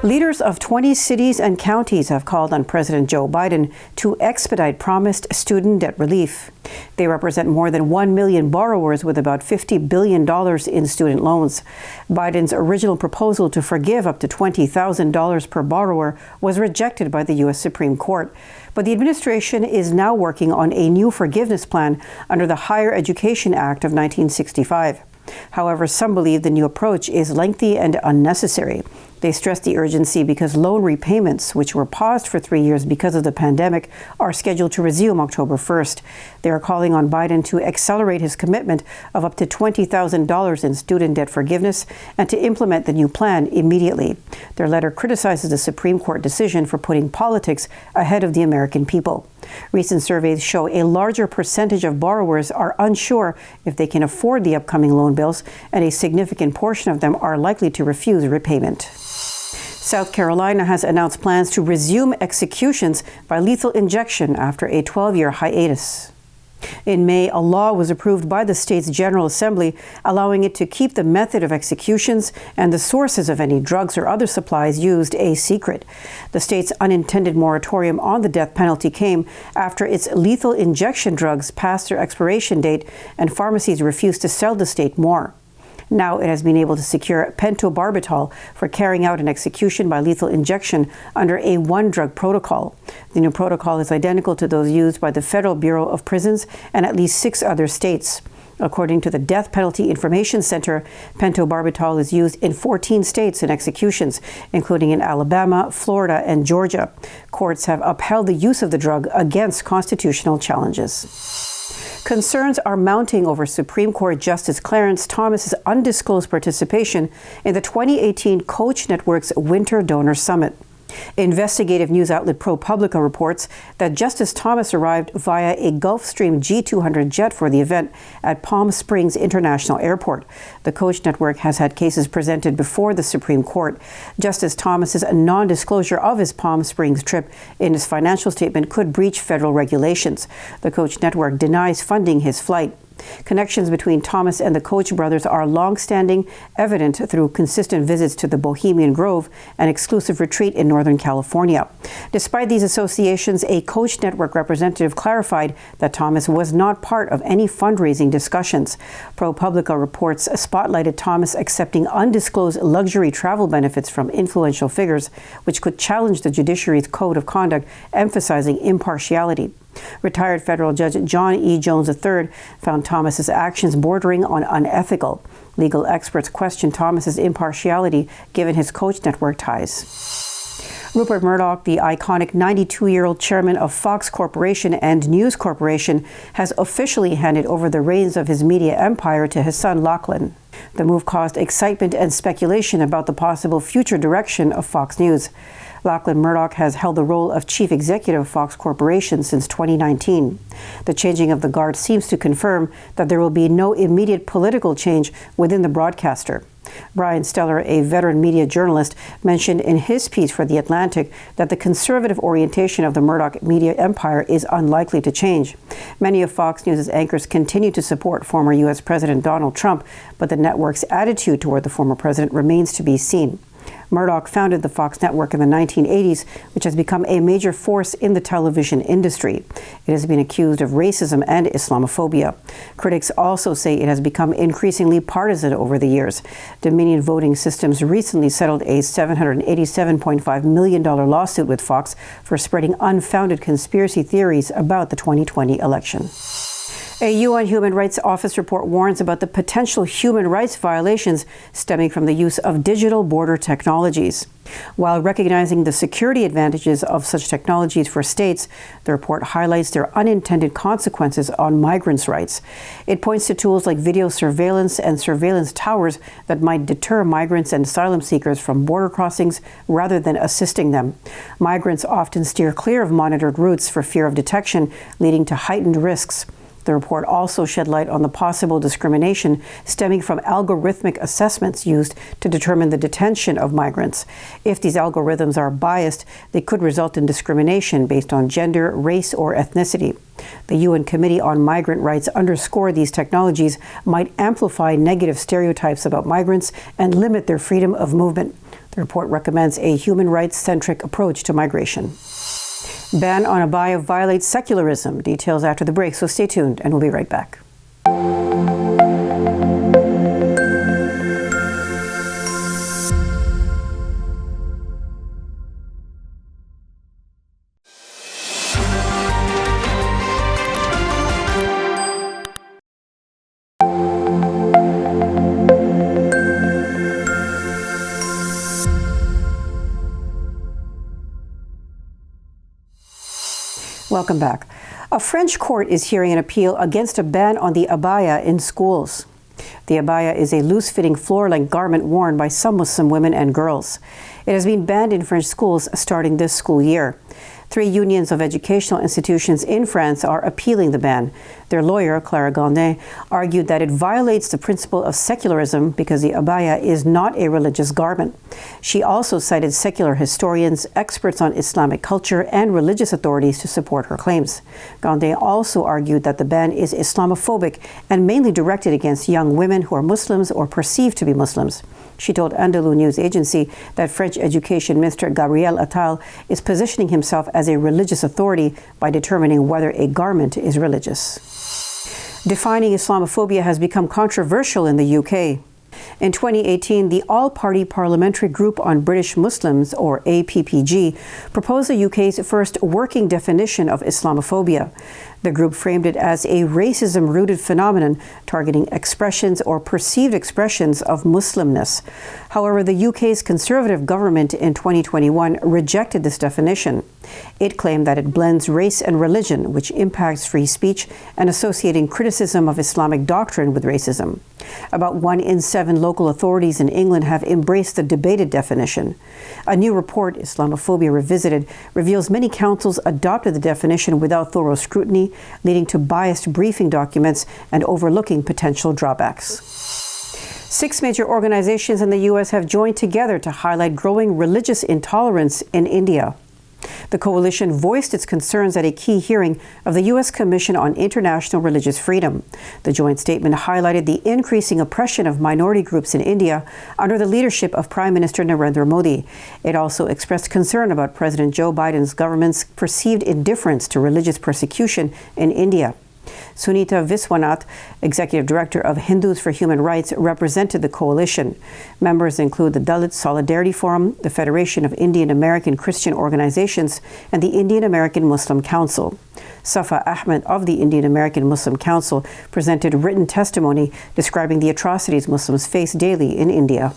Leaders of 20 cities and counties have called on President Joe Biden to expedite promised student debt relief. They represent more than 1 million borrowers with about $50 billion in student loans. Biden's original proposal to forgive up to $20,000 per borrower was rejected by the U.S. Supreme Court. But the administration is now working on a new forgiveness plan under the Higher Education Act of 1965. However, some believe the new approach is lengthy and unnecessary. They stress the urgency because loan repayments, which were paused for 3 years because of the pandemic, are scheduled to resume October 1st. They are calling on Biden to accelerate his commitment of up to $20,000 in student debt forgiveness and to implement the new plan immediately. Their letter criticizes the Supreme Court decision for putting politics ahead of the American people. Recent surveys show a larger percentage of borrowers are unsure if they can afford the upcoming loan bills, and a significant portion of them are likely to refuse repayment. South Carolina has announced plans to resume executions by lethal injection after a 12-year hiatus. In May, a law was approved by the state's General Assembly allowing it to keep the method of executions and the sources of any drugs or other supplies used a secret. The state's unintended moratorium on the death penalty came after its lethal injection drugs passed their expiration date and pharmacies refused to sell the state more. Now it has been able to secure pentobarbital for carrying out an execution by lethal injection under a one-drug protocol. The new protocol is identical to those used by the Federal Bureau of Prisons and at least 6 other states. According to the Death Penalty Information Center, pentobarbital is used in 14 states in executions, including in Alabama, Florida, and Georgia. Courts have upheld the use of the drug against constitutional challenges. Concerns are mounting over Supreme Court Justice Clarence Thomas's undisclosed participation in the 2018 Koch Network's Winter Donor Summit. Investigative news outlet ProPublica reports that Justice Thomas arrived via a Gulfstream G200 jet for the event at Palm Springs International Airport. The Koch network has had cases presented before the Supreme Court. Justice Thomas's non-disclosure of his Palm Springs trip in his financial statement could breach federal regulations. The Koch network denies funding his flight. Connections between Thomas and the Koch brothers are long-standing, evident through consistent visits to the Bohemian Grove, an exclusive retreat in Northern California. Despite these associations, a Koch network representative clarified that Thomas was not part of any fundraising discussions. ProPublica reports spotlighted Thomas accepting undisclosed luxury travel benefits from influential figures, which could challenge the judiciary's code of conduct, emphasizing impartiality. Retired federal judge John E. Jones III found Thomas's actions bordering on unethical. Legal experts question Thomas's impartiality given his Koch network ties. Rupert Murdoch, the iconic 92-year-old chairman of Fox Corporation and News Corporation, has officially handed over the reins of his media empire to his son Lachlan. The move caused excitement and speculation about the possible future direction of Fox News. Lachlan Murdoch has held the role of chief executive of Fox Corporation since 2019. The changing of the guard seems to confirm that there will be no immediate political change within the broadcaster. Brian Steller, a veteran media journalist, mentioned in his piece for The Atlantic that the conservative orientation of the Murdoch media empire is unlikely to change. Many of Fox News' anchors continue to support former U.S. President Donald Trump, but the network's attitude toward the former president remains to be seen. Murdoch founded the Fox network in the 1980s, which has become a major force in the television industry. It has been accused of racism and Islamophobia. Critics also say it has become increasingly partisan over the years. Dominion Voting Systems recently settled a $787.5 million lawsuit with Fox for spreading unfounded conspiracy theories about the 2020 election. A UN Human Rights Office report warns about the potential human rights violations stemming from the use of digital border technologies. While recognizing the security advantages of such technologies for states, the report highlights their unintended consequences on migrants' rights. It points to tools like video surveillance and surveillance towers that might deter migrants and asylum seekers from border crossings rather than assisting them. Migrants often steer clear of monitored routes for fear of detection, leading to heightened risks. The report also shed light on the possible discrimination stemming from algorithmic assessments used to determine the detention of migrants. If these algorithms are biased, they could result in discrimination based on gender, race, or ethnicity. The UN Committee on Migrant Rights underscored these technologies might amplify negative stereotypes about migrants and limit their freedom of movement. The The report recommends a human rights-centric approach to migration. Ban on Abaya violates secularism. Details after the break, so stay tuned and we'll be right back. Welcome back. A French court is hearing an appeal against a ban on the abaya in schools. The abaya is a loose-fitting floor-length garment worn by some Muslim women and girls. It has been banned in French schools starting this school year. 3 unions of educational institutions in France are appealing the ban. Their lawyer, Clarence, argued that it violates the principle of secularism because the abaya is not a religious garment. She also cited secular historians, experts on Islamic culture, and religious authorities to support her claims. Gandhi also argued that the ban is Islamophobic and mainly directed against young women who are Muslims or perceived to be Muslims. She told Andalou News Agency that French Education Minister Gabriel Attal is positioning himself as a religious authority by determining whether a garment is religious. Defining Islamophobia has become controversial in the UK. In 2018, the All-Party Parliamentary Group on British Muslims, or APPG, proposed the UK's first working definition of Islamophobia. The group framed it as a racism-rooted phenomenon targeting expressions or perceived expressions of Muslimness. However, the UK's Conservative government in 2021 rejected this definition. It claimed that it blends race and religion, which impacts free speech, and associating criticism of Islamic doctrine with racism. About 1 in 7 local authorities in England have embraced the debated definition. A new report, Islamophobia Revisited, reveals many councils adopted the definition without thorough scrutiny, leading to biased briefing documents and overlooking potential drawbacks. 6 major organizations in the U.S. have joined together to highlight growing religious intolerance in India. The coalition voiced its concerns at a key hearing of the U.S. Commission on International Religious Freedom. The joint statement highlighted the increasing oppression of minority groups in India under the leadership of Prime Minister Narendra Modi. It also expressed concern about President Joe Biden's government's perceived indifference to religious persecution in India. Sunita Viswanath, Executive Director of Hindus for Human Rights, represented the coalition. Members include the Dalit Solidarity Forum, the Federation of Indian American Christian Organizations, and the Indian American Muslim Council. Safa Ahmed of the Indian American Muslim Council presented written testimony describing the atrocities Muslims face daily in India.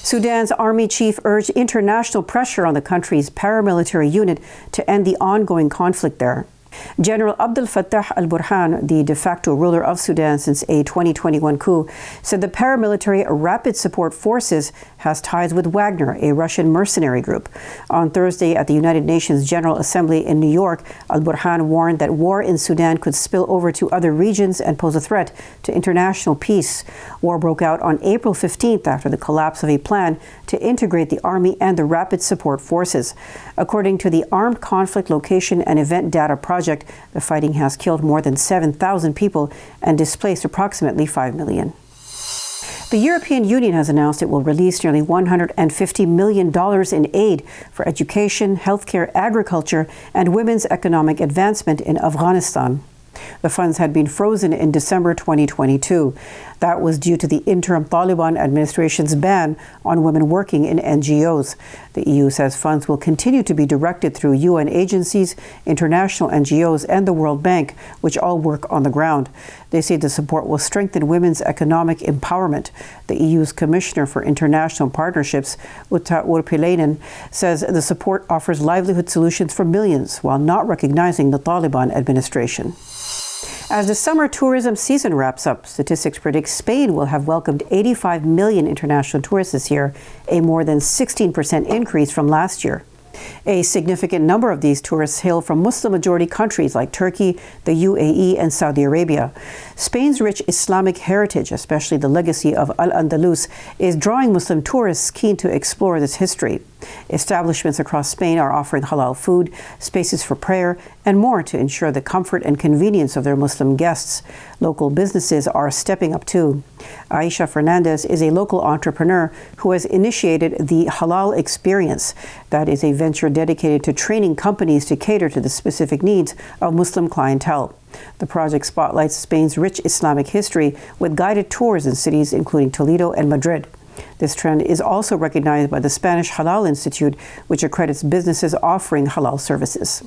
Sudan's army chief urged international pressure on the country's paramilitary unit to end the ongoing conflict there. General Abdel Fattah al-Burhan, the de facto ruler of Sudan since a 2021 coup, said the paramilitary Rapid Support Forces has ties with Wagner, a Russian mercenary group. On Thursday at the United Nations General Assembly in New York, al-Burhan warned that war in Sudan could spill over to other regions and pose a threat to international peace. War broke out on April 15th after the collapse of a plan to integrate the army and the Rapid Support Forces. According to the Armed Conflict Location and Event Data Project, the fighting has killed more than 7,000 people and displaced approximately 5 million. The European Union has announced it will release nearly $150 million in aid for education, healthcare, agriculture, and women's economic advancement in Afghanistan. The funds had been frozen in December 2022. That was due to the interim Taliban administration's ban on women working in NGOs. The EU says funds will continue to be directed through UN agencies, international NGOs, and the World Bank, which all work on the ground. They say the support will strengthen women's economic empowerment. The EU's Commissioner for International Partnerships, Uta Urpilainen, says the support offers livelihood solutions for millions while not recognizing the Taliban administration. As the summer tourism season wraps up, statistics predict Spain will have welcomed 85 million international tourists this year, a more than 16% increase from last year. A significant number of these tourists hail from Muslim-majority countries like Turkey, the UAE, and Saudi Arabia. Spain's rich Islamic heritage, especially the legacy of Al-Andalus, is drawing Muslim tourists keen to explore this history. Establishments across Spain are offering halal food, spaces for prayer, and more to ensure the comfort and convenience of their Muslim guests. Local businesses are stepping up too. Aisha Fernandez is a local entrepreneur who has initiated the Halal Experience. That is a venture dedicated to training companies to cater to the specific needs of Muslim clientele. The project spotlights Spain's rich Islamic history with guided tours in cities including Toledo and Madrid. This trend is also recognized by the Spanish Halal Institute, which accredits businesses offering halal services.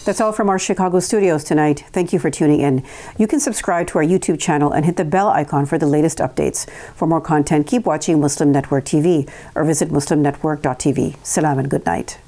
That's all from our Chicago studios tonight. Thank you for tuning in. You can subscribe to our YouTube channel and hit the bell icon for the latest updates. For more content, keep watching Muslim Network TV or visit muslimnetwork.tv. Salam and good night.